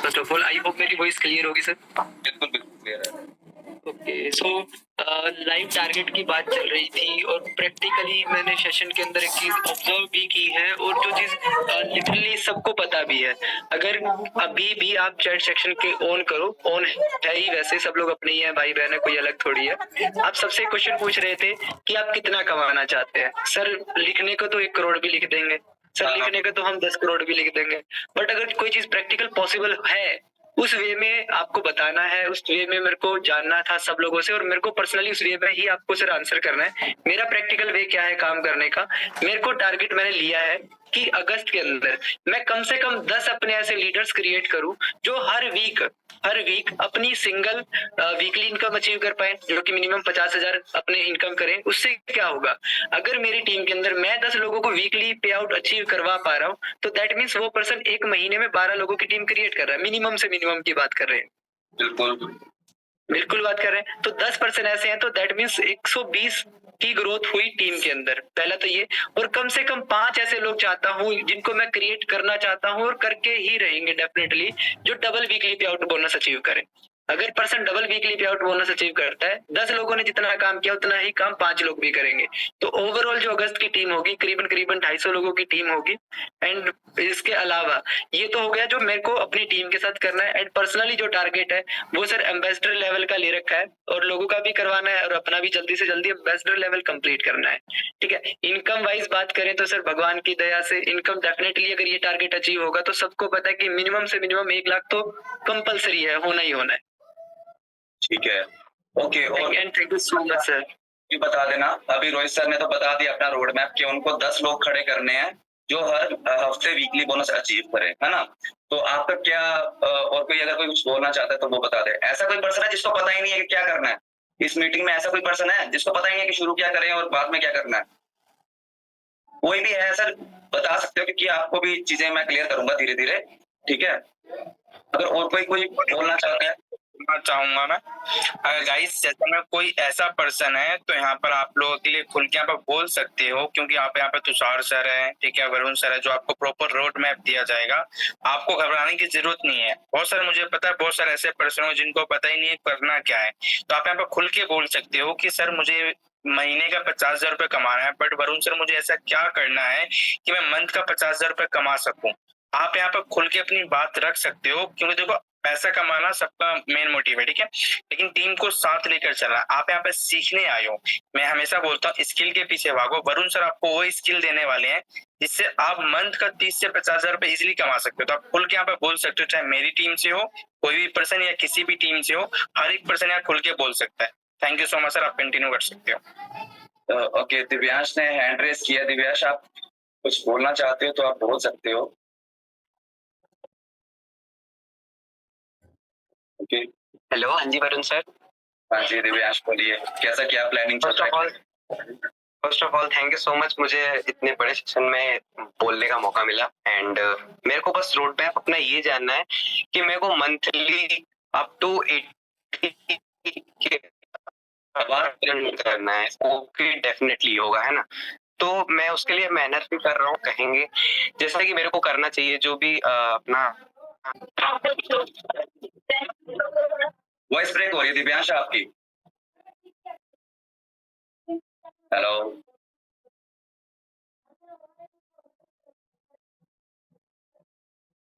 First of all I hope मेरी voice clear होगी sir. बिल्कुल बिल्कुल क्लियर है। ओके सो लाइव टारगेट की बात चल रही थी और प्रैक्टिकली मैंने सेशन के अंदर एक चीज ऑब्जर्व भी की है और जो चीज लिटरली सबको पता भी है। अगर अभी भी आप चैट सेक्शन के ऑन करो, ऑन है ही, वैसे सब लोग अपने ही हैं, भाई बहन है, कोई अलग थोड़ी है। आप सबसे क्वेश्चन पूछ रहे थे कि आप कितना कमाना चाहते हैं। सर लिखने को तो 1 करोड़ भी लिख देंगे, सर लिखने को तो हम 10 करोड़ भी लिख देंगे, बट अगर कोई चीज प्रैक्टिकल पॉसिबल है उस वे में आपको बताना है, उस वे में मेरे को जानना था सब लोगों से और मेरे को पर्सनली उस वे में ही आपको सर आंसर करना है। मेरा प्रैक्टिकल वे क्या है काम करने का, मेरे को टारगेट मैंने लिया है कि अगस्त के अंदर मैं कम से कम 10 अपने ऐसे लीडर्स क्रिएट करूं जो हर वीक अपनी सिंगल वीकली इनकम अचीव कर पाए, जो कि मिनिमम 50,000 अपने इनकम करें। उससे क्या होगा, अगर मेरी टीम के अंदर मैं 10 लोगों को वीकली पे आउट अचीव करवा पा रहा हूँ तो दैट मीन्स वो पर्सन एक महीने में 12 लोगों की टीम क्रिएट कर रहा है। मिनिमम से मिनिमम की बात कर रहे हैं, बिल्कुल बात कर रहे हैं। तो 10% ऐसे हैं तो दैट मीन्स 120 की ग्रोथ हुई टीम के अंदर, पहला तो ये। और कम से कम 5 ऐसे लोग चाहता हूँ जिनको मैं क्रिएट करना चाहता हूँ और करके ही रहेंगे डेफिनेटली, जो डबल वीकली पे आउट बोनस अचीव करें। अगर पर्सन डबल वीकली पे आउट बोनस अचीव करता है, 10 लोगों ने जितना काम किया उतना ही काम 5 लोग भी करेंगे। तो ओवरऑल जो अगस्त की टीम होगी करीबन 250 लोगों की टीम होगी। एंड इसके अलावा ये तो हो गया जो मेरे को अपनी टीम के साथ करना है। एंड पर्सनली जो टारगेट है वो सर एम्बेसडर लेवल का ले रखा है और लोगों का भी करवाना है और अपना भी जल्दी से जल्दी एम्बेसडर लेवल कंप्लीट करना है। ठीक है, इनकम वाइज बात करें तो सर भगवान की दया से इनकम डेफिनेटली अगर ये टारगेट अचीव होगा तो सबको पता है कि मिनिमम से मिनिमम 1 लाख तो कंपलसरी है, होना ही होना है। ठीक है, ओके। और thank you so much sir. ये बता देना, अभी रोहित सर ने तो बता दिया अपना रोड मैप कि उनको 10 लोग खड़े करने हैं जो हर हफ्ते वीकली बोनस अचीव करें, है ना। तो आपका क्या और कोई अगर कोई कुछ बोलना चाहता है तो वो बता दे। ऐसा कोई पर्सन है जिसको पता ही नहीं है कि क्या करना है इस मीटिंग में? ऐसा कोई पर्सन है जिसको पता ही नहीं है कि शुरू क्या करें और बाद में क्या करना है? कोई भी है सर, बता सकते हो, क्योंकि आपको भी चीजें मैं क्लियर करूंगा धीरे धीरे, ठीक है। अगर और कोई बोलना चाहता है चाहूंगा मैं। अगर गाइस जैसे में कोई ऐसा पर्सन है तो यहाँ पर आप लोगों के लिए खुल के यहाँ पर बोल सकते हो, क्योंकि आप यहाँ पे तुषार सर है, ठीक है, वरुण सर है, जो आपको प्रॉपर रोड मैप दिया जाएगा। आपको घबराने की जरूरत नहीं है। बहुत सारे, मुझे पता है बहुत सारे ऐसे पर्सन हो जिनको पता ही नहीं है करना क्या है, तो आप यहाँ पर खुल के बोल सकते हो कि सर मुझे महीने का 50,000 रुपए कमाना है, बट वरुण सर मुझे ऐसा क्या करना है कि मैं मंथ का 50,000 रुपए कमा सकूं। आप यहाँ पर खुल के अपनी बात रख सकते हो, क्योंकि देखो पैसा कमाना सबका मेन मोटिव है, ठीक है, लेकिन टीम को साथ लेकर चलना। आप यहाँ पे सीखने आए हो। मैं हमेशा बोलता हूँ स्किल के पीछे भागो। वरुण सर आपको वो स्किल देने वाले हैं जिससे आप मंथ का 30 से 50,000 रुपए इजिली कमा सकते हो। तो आप खुल के यहाँ पे बोल सकते हो, चाहे मेरी टीम से हो, कोई भी पर्सन या किसी भी टीम से हो, हर एक पर्सन यहाँ खुल के बोल सकता है। Thank you so much sir, आप कंटिन्यू कर सकते हो। ओके, दिव्यांश ने हैंड रेस किया। दिव्यांश, आप कुछ बोलना चाहते हो तो आप बोल सकते हो। ओके, हेलो, हाँ जी वरुण सर। हाँ जी दिव्यांश बोलिए, कैसा क्या प्लानिंग चल रहा है? First of all thank you so much, मुझे इतने बड़े सेशन में बोलने का मौका मिला। एंड मेरे को बस रोड मैप अपना ये जानना है कि मेरे को मंथली अप टू 80 के करना है। ओके, डेफिनेटली होगा, है ना। तो मैं उसके लिए मेहनत भी कर रहा हूँ, कहेंगे जैसा कि मेरे को करना चाहिए जो भी अपना। वॉइस ब्रेक हो रही है दिव्यांश आपकी। हेलो,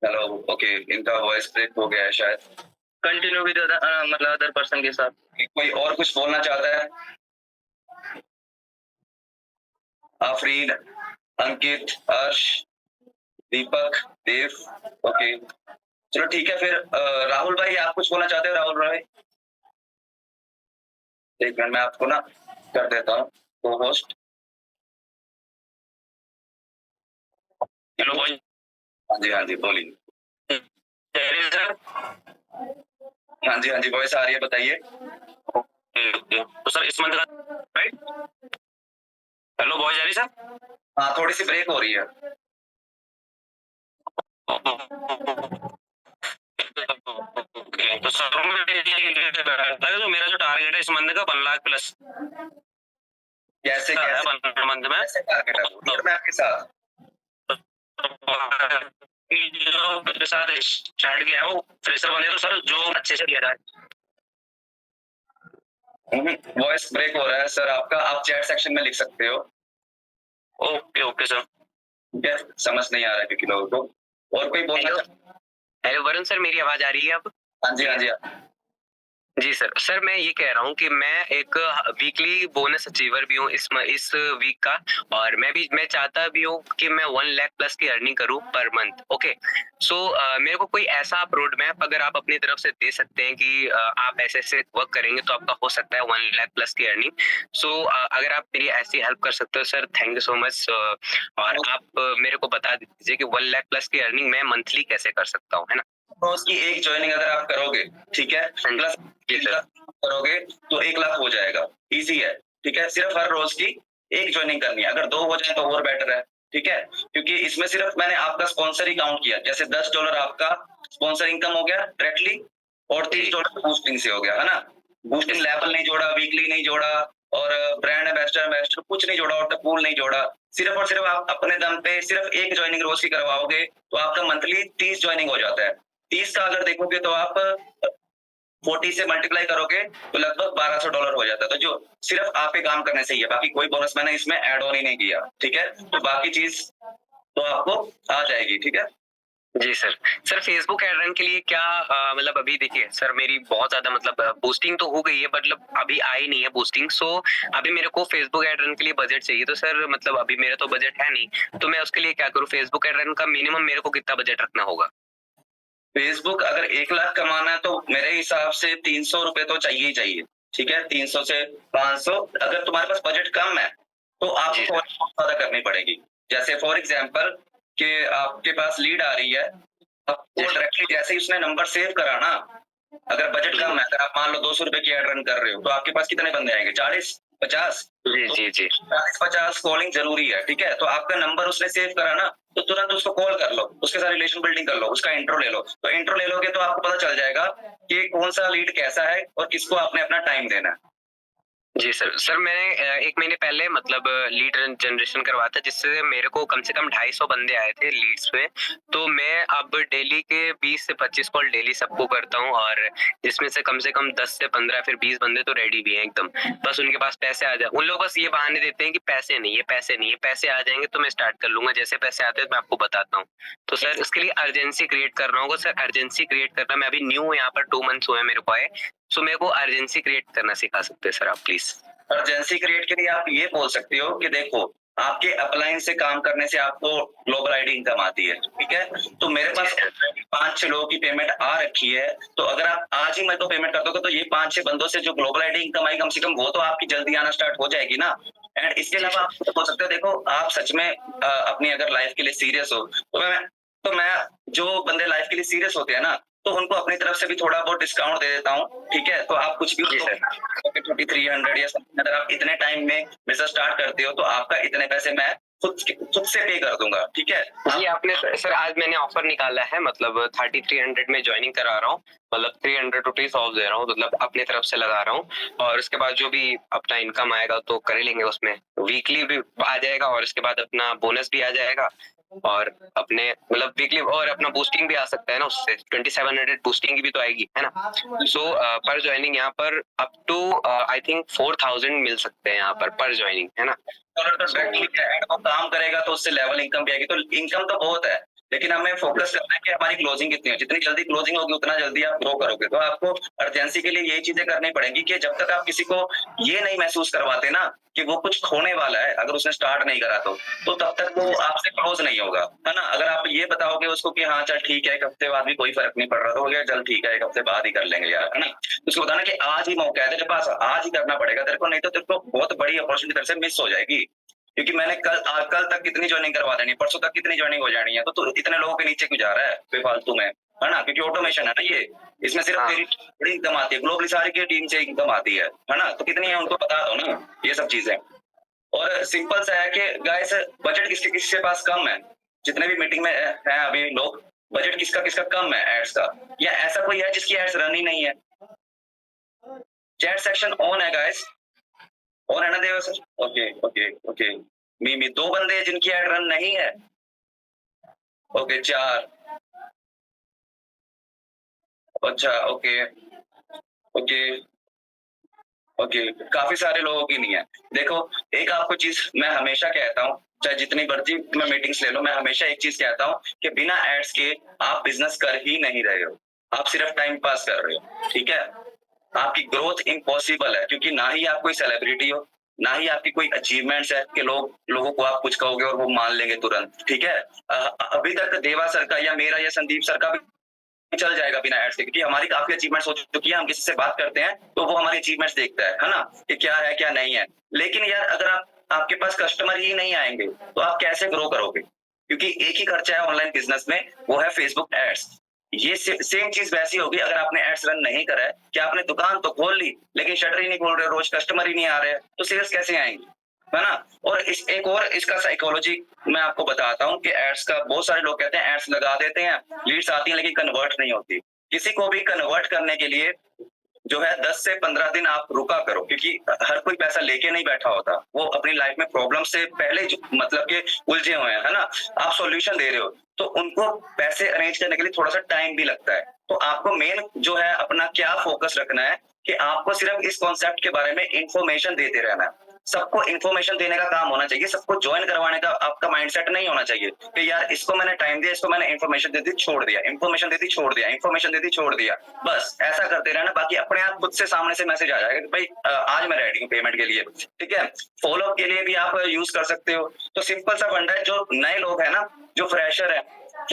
हेलो, ओके, इनका वॉइस ब्रेक हो गया है शायद। कंटिन्यू विद मतलब अदर पर्सन के साथ। कोई और कुछ बोलना चाहता है? आफरीन, अंकित, हर्ष, दीपक, देव, ओके, चलो ठीक है फिर। राहुल भाई, आप कुछ बोलना चाहते हो? राहुल भाई, एक मिनट, मैं आपको ना कर देता हूँ को होस्ट। हेलो भाई। हाँ जी बोलिए। हाँ जी वॉइस आ रही है, बताइए। तो सर इस मंथ का राइट। हेलो वॉइस आ रही सर? हाँ, थोड़ी सी ब्रेक हो रही है। ओके, तो सर तो मेरा जो टारगेट है इस मंथ का 1 लाख प्लस। कैसे मंथ में कैसे टारगेट है रोड मैप के साथ? जो मेरे साथ स्टार्ट किया है वो फ्रेशर बने तो सर जो अच्छे से किया जाए। वॉइस ब्रेक हो रहा है सर आपका, आप चैट सेक्शन में लिख सकते हो। Okay okay sir. ठीक है, समझ नहीं आ रहा है क्योंकि लोगों को। और कोई बोलना चाहता? हेलो वरुण सर, मेरी आवाज आ रही है अब? हाँ जी, हाँ जी। जी सर। सर मैं ये कह रहा हूँ कि मैं एक वीकली बोनस अचीवर भी हूँ इस वीक का, और मैं चाहता भी हूँ कि मैं 1 लाख प्लस की अर्निंग करूँ पर मंथ। ओके, सो मेरे को कोई ऐसा आप रोड मैप अगर आप अपनी तरफ से दे सकते हैं कि आप ऐसे ऐसे वर्क करेंगे तो आपका हो सकता है 1 लाख प्लस की अर्निंग। सो अगर आप मेरी ऐसी हेल्प कर सकते हो sir, thank you so much. और आप मेरे को बता दीजिए कि 1 लाख प्लस की अर्निंग मैं मंथली कैसे कर सकता हूँ, है ना? रोज की एक ज्वाइनिंग अगर आप करोगे, ठीक है, प्लस करोगे तो 1 लाख हो जाएगा। इजी है, ठीक है। सिर्फ हर रोज की एक ज्वाइनिंग करनी है, अगर 2 हो जाए तो और बेटर है, ठीक है। क्योंकि इसमें सिर्फ मैंने आपका स्पॉन्सर ही काउंट किया, जैसे $10 आपका स्पॉन्सर इनकम हो गया डायरेक्टली, और $30 बूस्टिंग से हो गया, है ना। बूस्टिंग लेवल नहीं जोड़ा, वीकली नहीं जोड़ा, और ब्रांड एम्बेसडर कुछ नहीं जोड़ा, और पूल नहीं जोड़ा। सिर्फ और सिर्फ आप अपने दम पे सिर्फ एक ज्वाइनिंग रोज की करवाओगे तो आपका मंथली 30 ज्वाइनिंग हो जाता है। 30 का अगर देखोगे तो आप 40 से मल्टीप्लाई करोगे तो लगभग $1200 हो जाता है। तो जो सिर्फ आप पे काम करने से ही है, बाकी कोई बोनस मैंने इसमें ऐड ऑन ही नहीं किया, ठीक है। तो बाकी चीज तो आपको आ जाएगी, ठीक है। जी sir. Sir Facebook ad run के लिए क्या मतलब अभी देखिए सर, मेरी बहुत ज्यादा मतलब बूस्टिंग तो हो गई है, मतलब अभी आई नहीं है बूस्टिंग। सो अभी मेरे को फेसबुक एड रन के लिए बजट चाहिए। तो सर मतलब अभी मेरा तो बजट है नहीं, तो मैं उसके लिए क्या करूँ? फेसबुक एड रन का मिनिमम मेरे को कितना बजट रखना होगा? फेसबुक अगर 1 लाख कमाना है तो मेरे हिसाब से 300 रुपए तो चाहिए ही चाहिए, ठीक है। 300 से 500। अगर तुम्हारे पास बजट कम है तो आपको ज्यादा करनी पड़ेगी। जैसे फॉर एग्जाम्पल कि आपके पास लीड आ रही है, आपको डायरेक्टली जैसे ही उसने नंबर सेव करा ना, अगर बजट कम है, अगर आप मान लो 200 रुपए की एड रन कर रहे हो तो आपके पास कितने बंदे आएंगे? 40, 50। जी जी जी। 40-50 कॉलिंग जरूरी है, ठीक है। तो आपका नंबर उसने सेव करा ना, तो तुरंत उसको कॉल कर लो, उसके साथ रिलेशन बिल्डिंग कर लो, उसका इंट्रो ले लो। तो इंट्रो ले लोगे तो आपको पता चल जाएगा कि कौन सा लीड कैसा है और किसको आपने अपना टाइम देना है। जी सर। सर मैंने 1 महीने पहले मतलब लीड जनरेशन करवाया था, जिससे मेरे को कम से कम 250 बंदे आए थे लीड्स पे। तो मैं अब डेली के 20 से 25 कॉल डेली सबको करता हूँ, और जिसमें से कम 10 से 15 फिर 20 बंदे तो रेडी भी हैं एकदम। बस उनके पास पैसे आ जाए। उन लोग बस ये बहाने देते हैं कि पैसे नहीं है, पैसे नहीं है। पैसे आ जाएंगे तो मैं स्टार्ट कर लूंगा, जैसे पैसे आते हैं तो मैं आपको बताता हूँ। तो सर इसके लिए अर्जेंसी क्रिएट करना होगा। सर अर्जेंसी क्रिएट करना, मैं अभी न्यू हूँ यहाँ पर, 2 मंथ्स हुए हैं मेरे को आए। सो मेरे को अर्जेंसी क्रिएट करना सिखा सकते हैं सर आप प्लीज? अर्जेंसी क्रिएट के लिए आप ये बोल सकते हो कि देखो, आपके अपलाइन से काम करने से आपको ग्लोबल आईडी इनकम आती है, ठीक है। तो मेरे पास 5-6 लोगों की पेमेंट आ रखी है, तो अगर आप आज ही मेरे को पेमेंट कर दोगे तो ये 5-6 बंदों से जो ग्लोबल आईडी इनकम आई, कम से कम वो तो आपकी जल्दी आना स्टार्ट हो जाएगी ना। एंड इसके अलावा आप बोल सकते हो, देखो आप सच में अपनी अगर लाइफ के लिए सीरियस हो तो मैं जो बंदे लाइफ के लिए सीरियस होते हैं ना, तो उनको अपनी तरफ से भी थोड़ा बहुत डिस्काउंट दे देता हूँ, ठीक है। तो आप कुछ भी 2300 या अगर आप इतने टाइम में बिजनेस स्टार्ट करते हो तो आपका इतने पैसे मैं खुद से पे कर दूंगा, ठीक है। जी आपने सर आज मैंने ऑफर निकाला है, मतलब 3300 में ज्वाइनिंग करा रहा हूँ, मतलब 300 रुपीज ऑफ दे रहा हूँ, मतलब अपनी तरफ से लगा रहा हूँ। और उसके बाद जो भी अपना इनकम आएगा तो कर ही लेंगे, उसमें वीकली भी आ जाएगा और इसके बाद अपना बोनस भी आ जाएगा, और अपने मतलब वीकली और अपना बूस्टिंग भी आ सकता है ना उससे। 2700 बूस्टिंग की भी तो आएगी, है ना। सो पर ज्वाइनिंग यहाँ पर अप टू आई थिंक 4000 मिल सकते हैं यहाँ पर ज्वाइनिंग, है ना। डॉलर तो डायरेक्टली वो काम करेगा तो उससे लेवल इनकम भी आएगी। तो इनकम तो बहुत है, लेकिन हमें फोकस करना है कि हमारी क्लोजिंग कितनी हो। जितनी जल्दी क्लोजिंग होगी उतना जल्दी आप ग्रो करोगे। तो आपको अर्जेंसी के लिए यही चीजें करनी पड़ेगी कि जब तक आप किसी को ये नहीं महसूस करवाते ना कि वो कुछ खोने वाला है, अगर उसने स्टार्ट नहीं करा तो तब तक वो आपसे क्लोज नहीं होगा, है ना। अगर आप ये बताओगे उसको कि हाँ चल ठीक है, 1 हफ्ते बाद भी कोई फर्क नहीं पड़ रहा, तो हो गया चल ठीक है 1 हफ्ते बाद ही कर लेंगे यार, है ना। उसको बताना कि आज ही मौका है तेरे पास, आज ही करना पड़ेगा तेरे को, नहीं तो तेरे को बहुत बड़ी अपॉर्चुनिटी तेरे से मिस हो जाएगी। क्योंकि मैंने कल तक कितनी ज्वाइनिंग करवा देनी, परसों तक कितनी ज्वाइनिंग हो जानी है, तो इतने लोगों के नीचे क्यों जा रहा है बेफालतू में, है ना। क्योंकि ऑटोमेशन है ना ये, इसमें सिर्फ तेरी बड़ी इनकम आती है, ग्लोबली सारी की टीम से इनकम आती है ना। तो कितनी है उनको बता दो ना ये सब चीजें। और सिंपल सा है कि गाइस, बजट किसके पास कम है, जितने भी मीटिंग में है अभी लोग, बजट किसका किसका कम है एड्स का, या ऐसा कोई है जिसकी एड्स रन ही नहीं है। चैट सेक्शन ऑन है गाइस, और है ना Dev sir? Okay okay okay. मी 2 बंदे जिनकी एड रन नहीं है, ओके 4, अच्छा, ओके, ओके, ओके। काफ़ी सारे लोगों की नहीं है। देखो, एक आपको चीज़ मैं हमेशा कहता हूँ, चाहे जितनी मर्ज़ी मैं मीटिंग्स ले लो, मैं हमेशा एक चीज़ कहता हूँ कि बिना एड्स के आप बिज़नेस कर ही नहीं रहे हो। आप सिर्फ़ टाइम पास कर रहे हो, ठीक है? आपकी ग्रोथ इम्पॉसिबल है क्योंकि ना ही आप कोई सेलिब्रिटी हो, ना ही आपकी कोई अचीवमेंट्स है कि लोगों को आप कुछ कहोगे और वो मान लेंगे तुरंत, ठीक है? अभी तक देवा सर का या मेरा या संदीप सर का भी चल जाएगा बिना एड्स के क्योंकि हमारी काफ़ी अचीवमेंट्स हो चुकी है, हम किसी से बात करते हैं, तो वो हमारी अचीवमेंट्स देखता है ना? कि क्या है, क्या नहीं है। लेकिन यार अगर आपके पास कस्टमर ही नहीं आएँगे, तो आप कैसे ग्रो करोगे? क्योंकि एक ही खर्चा है ऑनलाइन बिज़नेस में, वो है फेसबुक एड्स। ये सेम चीज़ वैसी होगी अगर आपने एड्स रन नहीं करा है कि आपने दुकान तो खोल ली, लेकिन शटर ही नहीं खोल रहे, रोज़ कस्टमर ही नहीं आ रहे हैं, तो सेल्स कैसे आएँगी? है ना? और एक और इसका साइकोलॉजी मैं आपको बताता हूँ कि एड्स का बहुत सारे लोग कहते हैं एड्स लगा देते हैं, लीड्स आती हैं लेकिन कन्वर्ट नहीं होती। किसी को भी कन्वर्ट करने के लिए जो है 10 से 15 दिन आप रुका करो क्योंकि हर कोई पैसा लेके नहीं बैठा होता। वो अपनी लाइफ में प्रॉब्लम से पहले जो मतलब के उलझे हुए हैं, है ना? आप सॉल्यूशन दे रहे हो, तो उनको पैसे अरेंज करने के लिए थोड़ा-सा टाइम भी लगता है। तो आपको मेन जो है अपना क्या फोकस रखना है कि आपको सिर्फ इस कॉन्सेप्ट के बारे में इन्फॉर्मेशन देते रहना है। सबको इन्फॉर्मेशन देने का काम होना चाहिए, सबको जॉइन करवाने का आपका माइंडसेट नहीं होना चाहिए कि यार इसको मैंने टाइम दिया, इसको मैंने इन्फॉर्मेशन दे दी, छोड़ दिया, इन्फॉर्मेशन दे दी, छोड़ दिया, इन्फॉर्मेशन दे दी, छोड़ दिया। बस ऐसा करते रहना, बाकी अपने आप खुद से सामने से मैसेज आ जाएगा कि भाई आज मैं रेडी हूँ पेमेंट के लिए, ठीक है? फॉलो अप के लिए भी आप यूज कर सकते हो। तो सिंपल सा फंडा है, जो नए लोग हैं ना, जो फ्रेशर है,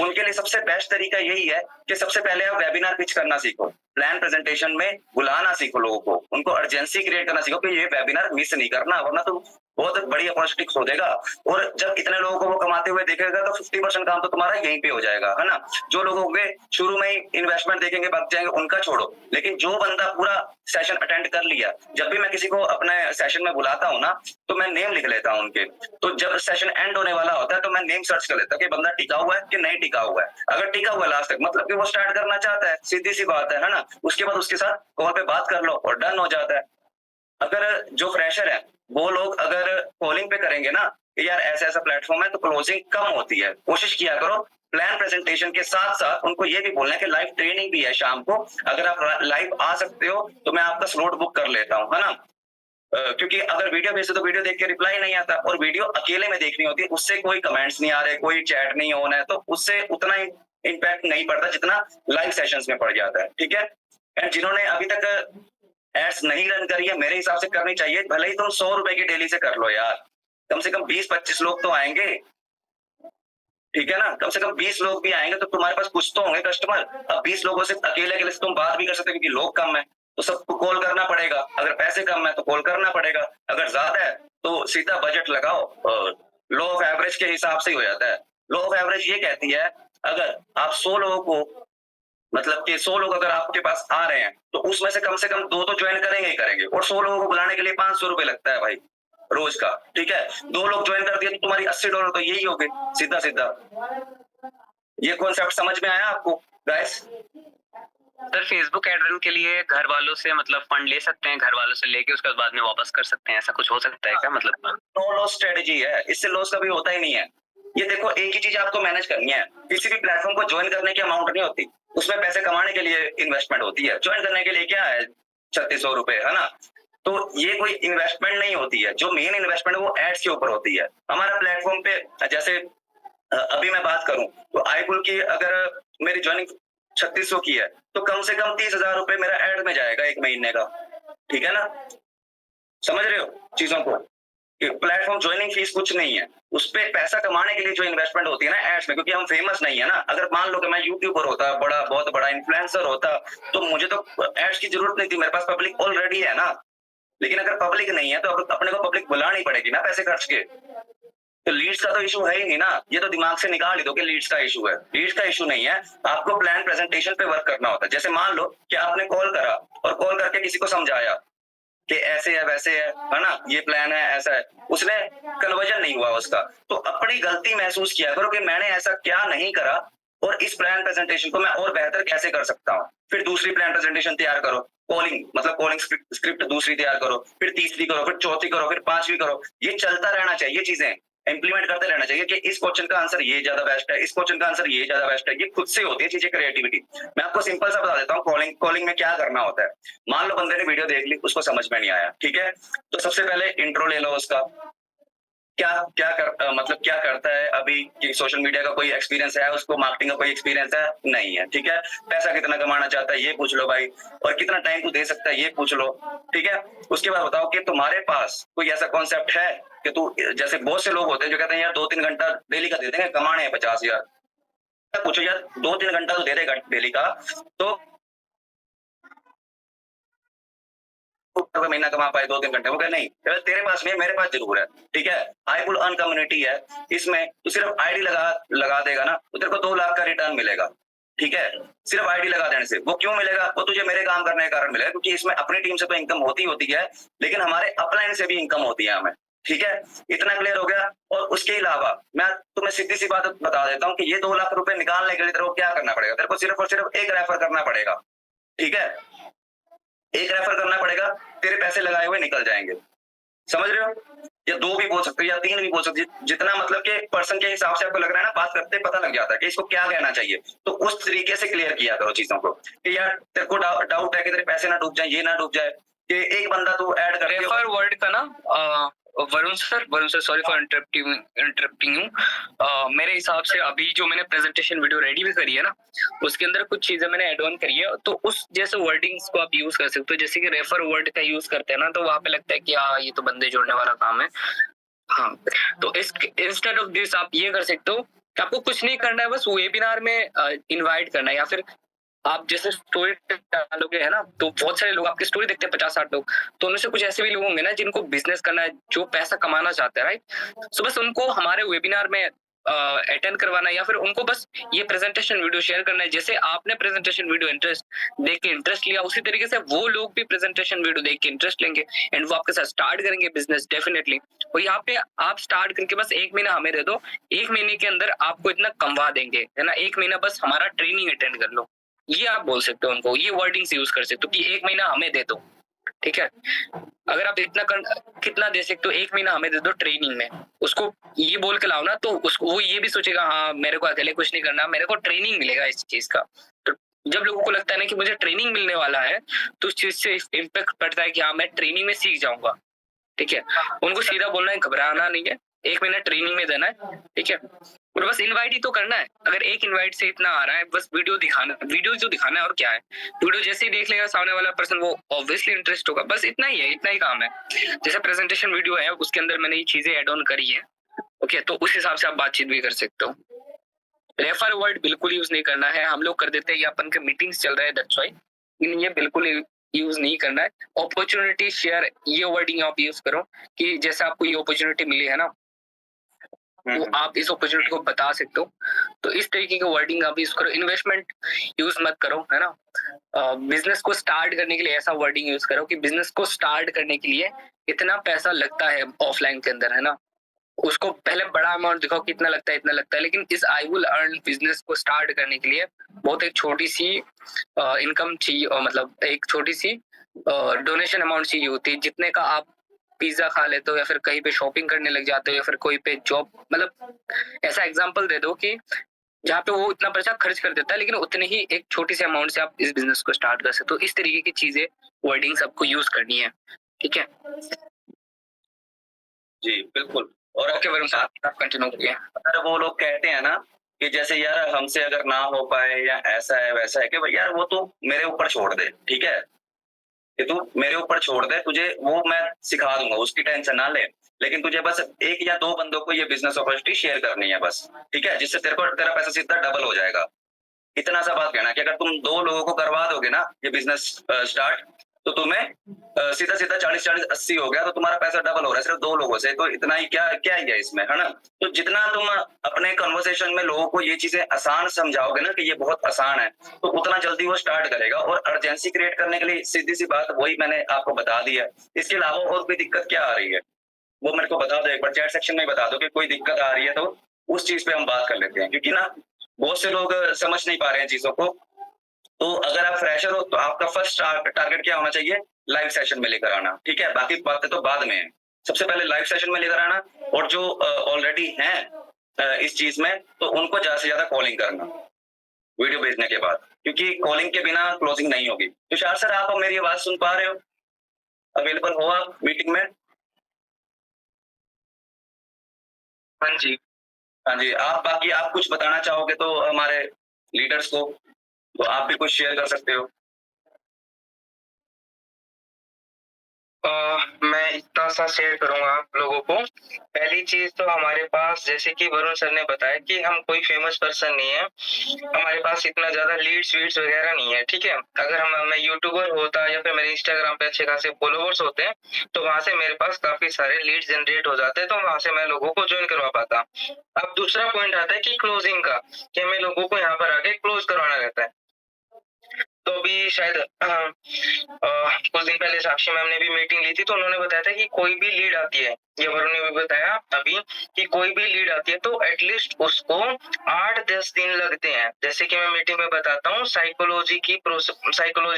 उनके लिए सबसे बेस्ट तरीका यही है कि सबसे पहले आप वेबिनार पिच करना सीखो, प्लान प्रेजेंटेशन में बुलाना सीखो लोगों को, उनको अर्जेंसी क्रिएट करना सीखो कि ये वेबिनार मिस नहीं करना वरना तुम बहुत बड़ी अपॉर्चुनिटी खो देगा। और जब इतने लोगों को वो कमाते हुए देखेगा तो 50% काम तो तुम्हारा यहीं पे हो जाएगा, है ना? जो लोग होंगे शुरू में ही इन्वेस्टमेंट देखेंगे भाग जाएंगे, उनका छोड़ो, लेकिन जो बंदा पूरा सेशन अटेंड कर लिया, जब भी मैं किसी को अपने सेशन में बुलाता हूँ ना, तो मैं नेम लिख लेता हूँ उनके। तो जब सेशन एंड होने वाला होता है तो मैं नेम सर्च कर लेता हूँ कि बंदा टिका हुआ है कि नहीं टिका हुआ है। अगर टिका हुआ है लास्ट तक मतलब कि वो स्टार्ट करना चाहता है, सीधी सी बात है ना? उसके बाद उसके साथ कॉल पे बात कर लो और डन हो जाता है। अगर जो फ्रेशर है वो लोग अगर कॉलिंग पे करेंगे ना कि यार ऐसा ऐसा प्लेटफॉर्म है, तो क्लोजिंग कम होती है। कोशिश किया करो प्लान प्रेजेंटेशन के साथ साथ उनको ये भी बोलना है कि लाइव ट्रेनिंग भी है शाम को, अगर आप लाइव आ सकते हो तो मैं आपका स्लॉट बुक कर लेता हूँ, है ना? क्योंकि अगर वीडियो भेजते तो वीडियो देख के रिप्लाई नहीं आता, और वीडियो अकेले में देखनी होती है, उससे कोई कमेंट्स नहीं आ रहे, कोई चैट नहीं ऑन है, तो उससे उतना इम्पैक्ट नहीं पड़ता जितना लाइव सेशंस में पड़ जाता है, ठीक है? एंड जिन्होंने अभी तक एड्स नहीं रन करी है, मेरे हिसाब से करनी चाहिए। भले ही तुम 100 रुपए की डेली से कर लो यार, कम से कम 20-25 लोग तो आएंगे, ठीक है ना? कम से कम 20 लोग भी आएंगे तो तुम्हारे पास कुछ तो होंगे कस्टमर। अब 20 लोगों से अकेले से तुम बात भी कर सकते हो क्योंकि लोग कम है, तो सबको कॉल करना पड़ेगा। अगर पैसे कम है तो कॉल करना पड़ेगा, अगर ज्यादा है तो सीधा बजट लगाओ। लॉ ऑफ एवरेज के हिसाब से ही हो जाता है। लॉ ऑफ एवरेज ये कहती है अगर आप 100 लोगों को मतलब कि 100 लोग अगर आपके पास आ रहे हैं तो उसमें से कम 2 तो ज्वाइन करेंगे ही करेंगे, और 100 लोगों को बुलाने के लिए 500 रुपए लगता है भाई रोज का, ठीक है? 2 लोग ज्वाइन कर दिए तो तुम्हारी $80 तो यही हो गए सीधा सीधा। ये कॉन्सेप्ट समझ में आया आपको guys? Sir Facebook ad run के लिए घर वालों से मतलब फंड ले सकते हैं, घर वालों से लेके उसके बाद में वापस कर सकते हैं, ऐसा कुछ हो सकता है क्या? मतलब नो लॉस स्ट्रेटेजी है, इससे लॉस कभी होता ही नहीं है। ये देखो एक ही चीज आपको मैनेज करनी है, किसी भी प्लेटफॉर्म को ज्वाइन करने की अमाउंट नहीं होती, उसमें पैसे कमाने के लिए इन्वेस्टमेंट होती है। ज्वाइन करने के लिए क्या है 3600 रुपए, है ना? तो ये कोई इन्वेस्टमेंट नहीं होती है, जो मेन इन्वेस्टमेंट है वो एड्स के ऊपर होती है। हमारा प्लेटफॉर्म पे जैसे अभी मैं बात करूं तो आईपुल की अगर मेरी ज्वाइनिंग 3600 की है तो कम से कम 30,000 रुपए मेरा एड में जाएगा एक महीने का, ठीक है ना? समझ रहे हो चीजों को? प्लेटफॉर्म ज्वाइनिंग फीस कुछ नहीं है, उस पे पैसा कमाने के लिए जो इन्वेस्टमेंट होती है ना एड्स में, क्योंकि हम फेमस नहीं है ना। अगर मान लो कि मैं यूट्यूबर होता, बहुत बड़ा इन्फ्लुएंसर होता, तो मुझे तो एड्स की जरूरत नहीं थी, मेरे पास पब्लिक ऑलरेडी है ना। लेकिन अगर पब्लिक नहीं है तो अपने को पब्लिक बुलानी पड़ेगी ना पैसे खर्च के। तो लीड्स का तो इशू है ही नहीं ना, ये तो दिमाग से निकाल ही दो कि लीड्स का इशू है। लीड्स का इशू नहीं है, आपको प्लान प्रेजेंटेशन पे वर्क करना होता है। जैसे मान लो कि आपने कॉल करा और कॉल करके किसी को समझाया कि ऐसे है वैसे है ना, ये प्लान है ऐसा है, उसने कन्वर्जन नहीं हुआ उसका, तो अपनी गलती महसूस किया करो कि मैंने ऐसा क्या नहीं करा और इस प्लान प्रेजेंटेशन को मैं और बेहतर कैसे कर सकता हूँ। फिर दूसरी प्लान प्रेजेंटेशन तैयार करो, कॉलिंग स्क्रिप्ट दूसरी तैयार करो, फिर तीसरी करो, फिर चौथी करो, फिर पांचवी करो। ये चलता रहना चाहिए चीजें, इंप्लीमेंट करते रहना चाहिए कि इस क्वेश्चन का आंसर ये ज्यादा बेस्ट है, इस क्वेश्चन का आंसर ये ज्यादा बेस्ट है। ये खुद से होती है चीजें, क्रिएटिविटी। मैं आपको सिंपल सा बता देता हूँ, कॉलिंग में क्या करना होता है। मान लो बंदे ने वीडियो देख ली, उसको समझ में नहीं आया, ठीक है, तो सबसे पहले इंट्रो ले लो उसका, मतलब क्या करता है अभी, कि सोशल मीडिया का कोई एक्सपीरियंस है उसको, मार्केटिंग का कोई एक्सपीरियंस है नहीं है, ठीक है, पैसा कितना कमाना चाहता है ये पूछ लो भाई, और कितना टाइम तू दे सकता है ये पूछ लो, ठीक है। उसके बाद बताओ कि तुम्हारे पास कोई ऐसा कॉन्सेप्ट है कि तू, जैसे बहुत से लोग होते हैं जो कहते हैं यार 2-3 घंटा डेली का दे देंगे, कमाने हैं 50,000, पूछो यार 2-3 घंटा तो दे देगा डेली का, तो महीना कमा पाए 2-3 घंटे, वो कहे नहीं तेरे पास नहीं है, मेरे पास जरूर है, ठीक है। आई विल अर्न कम्युनिटी है, इसमें तो सिर्फ आईडी लगा देगा ना, तो तेरे को 2 लाख का रिटर्न मिलेगा, ठीक है, सिर्फ आईडी लगा देने से। वो क्यों मिलेगा? वो तुझे मेरे काम करने के कारण मिलेगा, क्योंकि इसमें अपनी टीम से तो इनकम होती है, लेकिन हमारे अपलाइन से भी इनकम होती है हमें, ठीक है। इतना क्लियर हो गया। और उसके अलावा मैं तुम्हें सीधी सी बात बता देता हूँ कि ये 2 लाख रुपए निकालने के लिए तेरे को क्या करना पड़ेगा, तेरे को सिर्फ और सिर्फ एक रेफर करना पड़ेगा, ठीक है, एक रेफर करना पड़ेगा, तेरे पैसे लगाए हुए निकल जाएंगे, समझ रहे हो? या 2 भी बोल सकते हो या 3 भी बोल सकते हो, जितना मतलब कि पर्सन के हिसाब से आपको लग रहा है ना, बात करते पता लग जाता है कि इसको क्या कहना चाहिए। तो उस तरीके से क्लियर किया करो चीजों को, कि यार तेरे को डाउट है कि तेरे पैसे ना डूब जाए, ये ना डूब जाए, कि एक बंदा तू ऐड कर रेफर वर्ड का ना Varun sir sorry for interrupting you. मेरे हिसाब से अभी जो मैंने प्रेजेंटेशन वीडियो रेडी भी करी है ना, उसके अंदर कुछ चीजें मैंने ऐड ऑन करी है, तो उस जैसे वर्डिंग्स को आप यूज कर सकते हो। जैसे कि रेफर वर्ड का यूज करते हैं ना, तो वहां पे लगता है कि हाँ ये तो बंदे जोड़ने वाला काम है। हाँ, तो इस इंस्टेड ऑफ दिस आप ये कर सकते हो कि आपको कुछ नहीं करना है, बस वेबिनार में इनवाइट करना है, या फिर आप जैसे स्टोरी डालोगे है ना, तो बहुत सारे लोग आपकी स्टोरी देखते हैं, 50-60 लोग, तो उनमें से कुछ ऐसे भी लोग होंगे ना जिनको बिजनेस करना है, जो पैसा कमाना चाहते हैं, राइट। सो बस उनको हमारे वेबिनार में अटेंड करवाना है, या फिर उनको बस ये प्रेजेंटेशन वीडियो शेयर करना है। जैसे आपने प्रेजेंटेशन वीडियो देख के इंटरेस्ट लिया, उसी तरीके से वो लोग भी प्रेजेंटेशन वीडियो देख के इंटरेस्ट लेंगे, एंड वो आपके साथ स्टार्ट करेंगे बिजनेस डेफिनेटली। और यहाँ पे आप स्टार्ट करके बस 1 महीना हमें दे दो, 1 महीने के अंदर आपको इतना कमवा देंगे, है ना। 1 महीना बस हमारा ट्रेनिंग अटेंड कर लो, ये आप बोल सकते हो उनको, ये वर्डिंग्स यूज कर सकते हो कि 1 महीना हमें दे दो, ठीक है। अगर आप कितना दे सकते हो, 1 महीना हमें दे दो ट्रेनिंग में, उसको ये बोल के लाओ ना, तो उसको वो ये भी सोचेगा हाँ मेरे को अकेले कुछ नहीं करना, मेरे को ट्रेनिंग मिलेगा इस चीज का। तो जब लोगों को लगता है ना कि मुझे ट्रेनिंग मिलने वाला है, तो उस चीज से इम्पैक्ट पड़ता है कि हाँ मैं ट्रेनिंग में सीख जाऊंगा, ठीक है। उनको सीधा बोलना है, घबराना नहीं है, 1 महीना ट्रेनिंग में देना है, ठीक है। और बस इनवाइट ही तो करना है। अगर एक इनवाइट से इतना आ रहा है, बस वीडियो जो दिखाना है, और क्या है, वीडियो जैसे ही देख लेगा सामने वाला पर्सन, वो ऑब्वियसली इंटरेस्ट होगा, बस इतना ही है, इतना ही काम है। जैसे प्रेजेंटेशन वीडियो है, उसके अंदर मैंने ये चीजें ऐड ऑन करी है, ओके, तो उस हिसाब से आप बातचीत भी कर सकते हो। रेफर वर्ड बिल्कुल यूज नहीं करना है, हम लोग कर देते हैं, ये अपन के मीटिंग्स चल रहे हैं, दैट्स व्हाई, लेकिन ये बिल्कुल यूज नहीं करना है। अपॉर्चुनिटी शेयर, ये वर्डिंग आप यूज करो कि जैसे आपको ये अपॉर्चुनिटी मिली है ना, तो आप इस अपॉर्चुनिटी को बता सकते हो, तो इस तरीके के वर्डिंग आप यूज करो। इन्वेस्टमेंट यूज मत करो, है ना। बिजनेस को स्टार्ट करने के लिए ऐसा वर्डिंग यूज करो कि बिजनेस को स्टार्ट करने के लिए इतना पैसा लगता है ऑफलाइन के अंदर, है ना। उसको पहले बड़ा अमाउंट दिखाओ कि इतना लगता है, लेकिन इस आई विल अर्न बिजनेस को स्टार्ट करने के लिए बहुत एक छोटी सी इनकम चाहिए, और मतलब एक छोटी सी डोनेशन अमाउंट चाहिए होती है, जितने का आप पिज्जा खा लेते हो, या फिर कहीं पे शॉपिंग करने लग जाते हो, या फिर कोई पे जॉब, मतलब ऐसा एग्जांपल दे दो कि जहाँ पे वो इतना पैसा खर्च कर देता है, लेकिन उतने ही एक छोटी सी अमाउंट से आप इस बिजनेस को स्टार्ट कर सकते हो। इस तरीके की चीजें वर्डिंग्स आपको यूज करनी है, ठीक है जी बिल्कुल। और ओके वरुण सर, आप कंटिन्यू करिए। अगर वो लोग कहते हैं ना कि जैसे यार हमसे अगर ना हो पाए या ऐसा है वैसा है, कि भाई यार वो तो मेरे ऊपर छोड़ दे, ठीक है, कि तू मेरे ऊपर छोड़ दे, तुझे वो मैं सिखा दूंगा, उसकी टेंशन ना ले, लेकिन तुझे बस 1 या 2 बंदों को ये बिजनेस अपॉर्चुनिटी शेयर करनी है बस, ठीक है, जिससे तेरा पैसा सीधा डबल हो जाएगा। इतना सा बात कहना कि अगर तुम 2 लोगों को करवा दोगे ना ये बिजनेस स्टार्ट, तो तुम्हें सीधा 40-40-80 हो गया, तो तुम्हारा पैसा डबल हो रहा है सिर्फ 2 लोगों से। तो इतना ही क्या ही है इसमें, है ना। तो जितना तुम अपने कन्वर्सेशन में लोगों को ये चीजें आसान समझाओगे ना कि ये बहुत आसान है, तो उतना जल्दी वो स्टार्ट करेगा। और अर्जेंसी क्रिएट करने के लिए सीधी सी बात वही मैंने आपको बता दी है। इसके अलावा और कोई दिक्कत क्या आ रही है वो मेरे को बता दो, एक बार चैट सेक्शन में बता दो कि कोई दिक्कत आ रही है, तो उस चीज पे हम बात कर लेते हैं, क्योंकि ना बहुत से लोग समझ नहीं पा रहे हैं चीजों को। तो अगर आप फ्रेशर हो तो आपका फर्स्ट टारगेट क्या होना चाहिए, लाइव सेशन में लेकर आना, ठीक है, बाकी बातें तो बाद में है, सबसे पहले लाइव सेशन में लेकर आना, और जो ऑलरेडी हैं इस चीज में, तो उनको ज्यादा से ज्यादा कॉलिंग करना वीडियो भेजने के बाद, क्योंकि कॉलिंग के बिना क्लोजिंग नहीं होगी। तुषार सर, आप मेरी आवाज सुन पा रहे हो? अवेलेबल हो आप मीटिंग में? हाँ जी। हाँ जी, आप बाकी आप कुछ बताना चाहोगे तो हमारे लीडर्स को, तो आप भी कुछ शेयर कर सकते हो। मैं इतना सा शेयर करूंगा आप लोगों को। पहली चीज तो हमारे पास, जैसे कि वरुण सर ने बताया कि हम कोई फेमस पर्सन नहीं है, हमारे पास इतना ज्यादा लीड्स वीड्स वगैरह नहीं है, ठीक है। अगर मैं यूट्यूबर होता या फिर मेरे इंस्टाग्राम पे अच्छे खासे फॉलोवर्स होते हैं, तो वहां से मेरे पास काफी सारे लीड्स जनरेट हो जाते हैं, तो वहां से मैं लोगों को ज्वाइन करवा पाता। अब दूसरा पॉइंट आता है कि क्लोजिंग का, कि हमें लोगों को यहाँ पर आके क्लोज करवाना रहता है। तो अभी शायद कुछ दिन पहले साक्षी मैम ने भी मीटिंग ली थी, तो उन्होंने बताया था कि कोई भी लीड आती है, ये वरुण ने भी बताया अभी, कि कोई भी लीड आती है तो एटलीस्ट उसको 8-10 दिन लगते हैं। जैसे कि मैं मीटिंग में बताता हूँ, साइकोलॉजी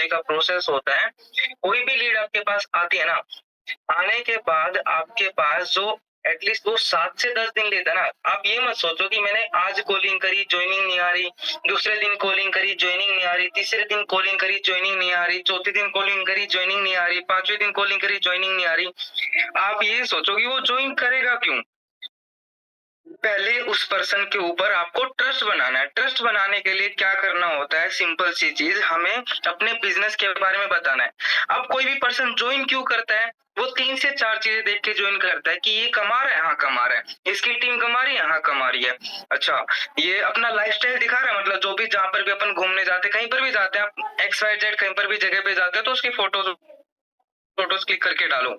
का प्रोसेस होता है। कोई भी लीड आपके पास आती है ना, आने के बाद आपके पास जो एटलीस्ट वो 7 से 10 दिन लेता है ना। आप ये मत सोचो कि मैंने आज कॉलिंग करी, ज्वाइनिंग नहीं आ रही, दूसरे दिन कॉलिंग करी, ज्वाइनिंग नहीं आ रही, तीसरे दिन कॉलिंग करी, ज्वाइनिंग नहीं आ रही, चौथे दिन कॉलिंग करी, ज्वाइनिंग नहीं आ रही, पांचवें दिन कॉलिंग करी, ज्वाइनिंग नहीं आ रही। आप ये सोचो कि वो ज्वाइन करेगा क्यों। पहले उस पर्सन के ऊपर आपको ट्रस्ट बनाना है। ट्रस्ट बनाने के लिए क्या करना होता है, सिंपल सी चीज, हमें अपने बिजनेस के बारे में बताना है। अब कोई भी पर्सन ज्वाइन क्यों करता है, वो 3 से 4 चीजें देख के ज्वाइन करता है कि ये कमा रहा है, हाँ कमा रहा है, इसकी टीम कमा रही है, हाँ कमा रही है, अच्छा ये अपना लाइफस्टाइल दिखा रहा है, मतलब जो भी जहां पर भी अपन घूमने जाते हैं, कहीं पर भी जाते हैं, आप XYZ कहीं पर भी जगह पे जाते हैं, तो उसकी फोटोज क्लिक करके डालो,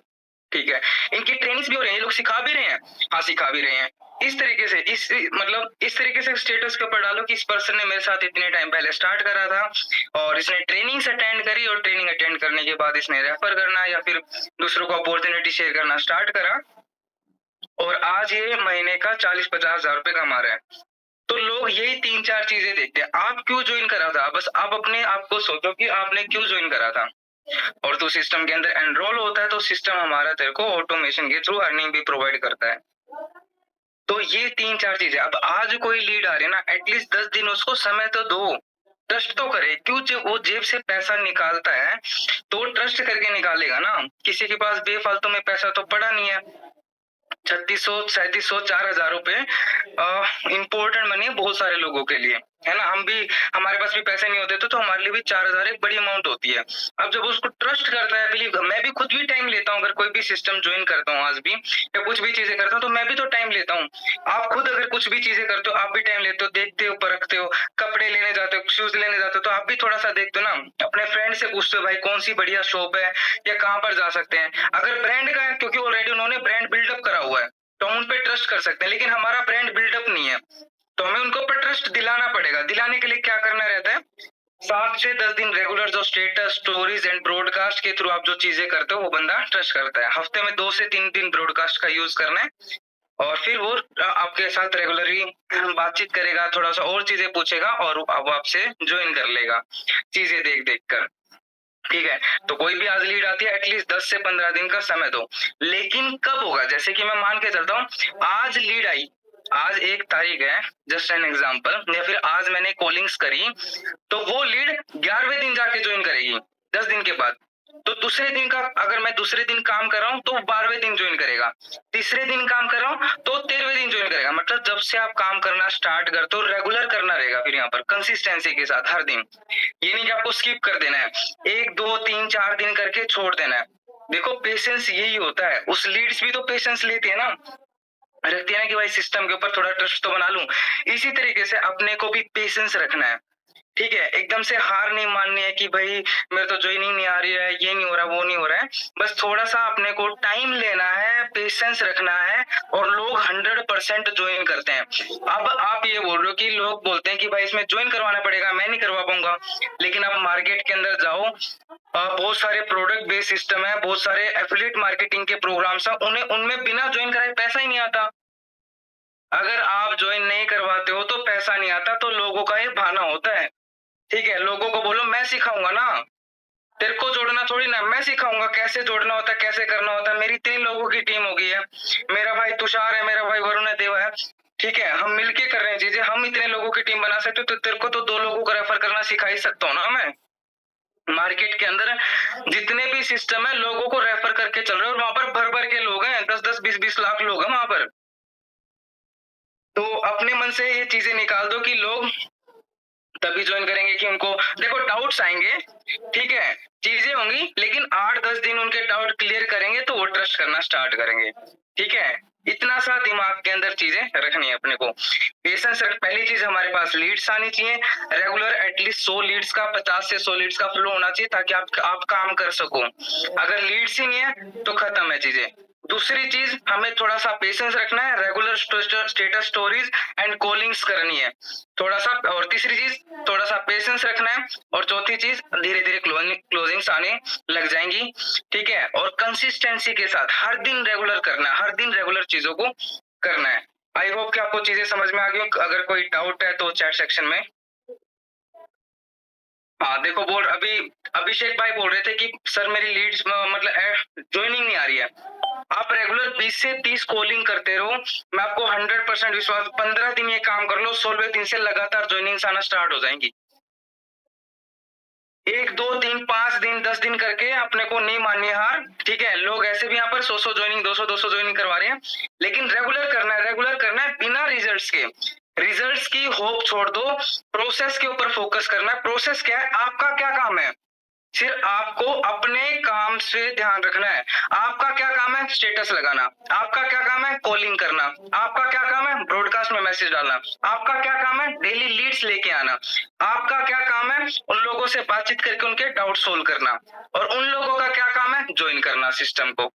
ठीक है। इनकी ट्रेनिंग्स भी हो रही है, ये लोग सिखा भी रहे हैं, हाँ सिखा भी रहे हैं। इस तरीके से इस तरीके से स्टेटस के ऊपर डालो कि इस पर्सन ने मेरे साथ इतने टाइम पहले स्टार्ट करा था और इसने ट्रेनिंग्स अटेंड करी, और ट्रेनिंग अटेंड करने के बाद इसने रेफर करना या फिर दूसरों को अपॉर्चुनिटी शेयर करना स्टार्ट करा, और आज ये महीने का 40-50 हजार रुपए कमा रहा है। तो लोग यही 3-4 चीजें देखते हैं। आप क्यों ज्वाइन करा था, बस आप अपने आप को सोचो कि आपने क्यों ज्वाइन करा था, और तू सिस्टम के अंदर एनरोल होता है, तो सिस्टम हमारा तेरे को ऑटोमेशन के थ्रू अर्निंग भी प्रोवाइड करता है। तो ये 3-4 चीजें। अब आज कोई लीड आ रही है ना, एटलीस्ट 10 दिन उसको समय तो दो, ट्रस्ट तो करे। क्यों, वो जेब से पैसा निकालता है तो ट्रस्ट करके निकालेगा ना। किसी के पास बेफालतू में पैसा तो पड़ा नहीं है। 3600, 3700, 4000 रुपए इम्पोर्टेंट मनी है बहुत सारे लोगों के लिए, है ना। हम भी, हमारे पास भी पैसे नहीं होते तो हमारे लिए भी 4000 एक बड़ी अमाउंट होती है। अब जब उसको ट्रस्ट करता है, बिलीव, मैं भी खुद भी टाइम लेता हूँ, अगर कोई भी सिस्टम ज्वाइन करता हूँ आज भी, या कुछ भी चीजें करता हूँ, तो मैं भी तो टाइम लेता हूँ। आप खुद अगर कुछ भी चीजें करते हो, आप भी टाइम लेते हो, देखते हो, परखते हो, कपड़े लेने जाते हो, शूज लेने जाते हो, तो आप भी थोड़ा सा देखते हो ना, अपने फ्रेंड से पूछते हो भाई कौन सी बढ़िया शॉप है या कहाँ पर जा सकते हैं। अगर ब्रांड का है, क्योंकि ऑलरेडी उन्होंने ब्रांड बिल्डअप करा हुआ है, तो हम उन पे ट्रस्ट कर सकते हैं। लेकिन हमारा ब्रांड बिल्डअप नहीं है, तो हमें उनको पर ट्रस्ट दिलाना पड़ेगा। दिलाने के लिए क्या करना रहता है, 7 से 10 दिन रेगुलर जो स्टेटस, स्टोरीज एंड ब्रॉडकास्ट के थ्रू आप जो चीजें करते हो, वो बंदा ट्रस्ट करता है। हफ्ते में 2 से 3 दिन ब्रॉडकास्ट का यूज करना है, और फिर वो आपके साथ रेगुलरली बातचीत करेगा, थोड़ा सा और चीजें पूछेगा, और वो आपसे ज्वाइन कर लेगा चीजें देख देख कर, ठीक है। तो कोई भी आज लीड आती है, एटलीस्ट 10 से 15 दिन का समय दो। लेकिन कब होगा, जैसे कि मैं मान के चलता हूँ, आज लीड आई, आज 1 तारीख है, जस्ट एन एग्जांपल, या फिर आज मैंने कॉलिंग्स करी, तो वो लीड 11वें दिन जाके ज्वाइन करेगी 10 दिन के बाद। तो दूसरे दिन का, अगर मैं दूसरे दिन काम कर रहा हूँ तो 12वें दिन ज्वाइन करेगा, तीसरे दिन काम कर रहा हूँ तो 13वें दिन ज्वाइन करेगा। मतलब जब से आप काम करना स्टार्ट करते हो, रेगुलर करना रहेगा, फिर यहाँ पर कंसिस्टेंसी के साथ हर दिन। ये नहीं कि आपको स्किप कर देना है, 1, 2, 3, 4 दिन करके छोड़ देना है। देखो पेशेंस यही होता है, उस लीड्स भी तो पेशेंस लेती है ना, रखती है ना कि भाई सिस्टम के ऊपर थोड़ा ट्रस्ट तो बना लूं। इसी तरीके से अपने को भी पेशेंस रखना है, ठीक है। एकदम से हार नहीं माननी है कि भाई मेरे तो ज्वाइनिंग नहीं आ रही है, ये नहीं हो रहा, वो नहीं हो रहा है। बस थोड़ा सा अपने को टाइम लेना है, पेशेंस रखना है, और लोग 100% ज्वाइन करते हैं। अब आप ये बोल रहे हो कि लोग बोलते हैं कि भाई इसमें ज्वाइन करवाना पड़ेगा, मैं नहीं करवा पाऊंगा। लेकिन आप मार्केट के अंदर जाओ, बहुत सारे प्रोडक्ट बेस्ड सिस्टम है, बहुत सारे एफिलिएट मार्केटिंग के प्रोग्राम्स हैं, उन्हें उनमें बिना ज्वाइन कराए पैसा ही नहीं आता। अगर आप ज्वाइन नहीं करवाते हो तो पैसा नहीं आता, तो लोगों का ये बहाना होता है, ठीक है। लोगों को बोलो मैं सिखाऊंगा ना, तेरे को जोड़ना थोड़ी ना, मैं सिखाऊंगा कैसे जोड़ना होता है, कैसे करना होता है। मेरी 3 लोगों की टीम हो गई है, मेरा भाई तुषार है, मेरा भाई वरुण है, देवा है, ठीक है, हम मिलके कर रहे हैं चीजें। हम इतने लोगों की टीम बना सकते हो, तो तेरे को तो 2 लोगों को रेफर करना सिखा ही सकता हूँ ना मैं। मार्केट के अंदर जितने भी सिस्टम है, लोगों को रेफर करके चल रहे हैं, और वहां पर भर भर के लोग हैं, 10-10, 20-20 लाख लोग हैं वहां पर। तो अपने मन से ये चीजें निकाल दो कि लोग तभी ज्वाइन करेंगे कि उनको देखो डाउट्स आएंगे, ठीक है, चीजें होंगी, लेकिन 8-10 दिन उनके डाउट क्लियर करेंगे तो वो ट्रस्ट करना स्टार्ट करेंगे, ठीक है। इतना सा दिमाग के अंदर चीजें रखनी है अपने को। पेशेंस, पहली चीज हमारे पास लीड्स आनी चाहिए, रेगुलर एटलीस्ट 100 लीड्स का, 50 से 100 लीड्स का फ्लो होना चाहिए, ताकि आप काम कर सको। अगर लीड्स ही नहीं है तो खत्म है चीजें। दूसरी चीज, हमें थोड़ा सा पेशेंस रखना है, regular status stories and callings करनी है थोड़ा सा। और तीसरी चीज, थोड़ा सा पेशेंस रखना है। और चौथी चीज, धीरे धीरे क्लोजिंग्स आने लग जाएंगी, ठीक है। और कंसिस्टेंसी के साथ हर दिन रेगुलर करना है, हर दिन रेगुलर चीजों को करना है। आई होप कि आपको चीजें समझ में आ गई। अगर कोई डाउट है तो चैट सेक्शन में। हाँ देखो, बोल अभी अभिषेक भाई बोल रहे थे कि सर मेरी लीड्स मतलब ज्वाइनिंग नहीं आ रही है। आप रेगुलर 20 से 30 कॉलिंग करते रहो, मैं आपको 100% विश्वास, 15 दिन ये काम कर लो, 16वें दिन से लगातार ज्वाइनिंग्स आना स्टार्ट हो जाएंगी। 1, 2, 3, 5 दिन, 10 दिन करके अपने को नहीं माननी हार, ठीक है। लोग ऐसे भी यहाँ पर 100 ज्वाइनिंग, 200 ज्वाइनिंग करवा रहे हैं, लेकिन रेगुलर करना है, रेगुलर करना है बिना रिजल्ट्स के। रिजल्ट्स की होप छोड़ दो, प्रोसेस के ऊपर फोकस करना है। प्रोसेस क्या है, आपका क्या काम है, सिर्फ आपको अपने काम से ध्यान रखना है। आपका क्या काम है, स्टेटस लगाना। आपका क्या काम है, कॉलिंग करना। आपका क्या काम है, ब्रॉडकास्ट में मैसेज डालना। आपका क्या काम है, डेली लीड्स लेके आना। आपका क्या काम है, उन लोगों से बातचीत करके उनके डाउट सोल्व करना। और उन लोगों का क्या काम है, ज्वाइन करना सिस्टम को।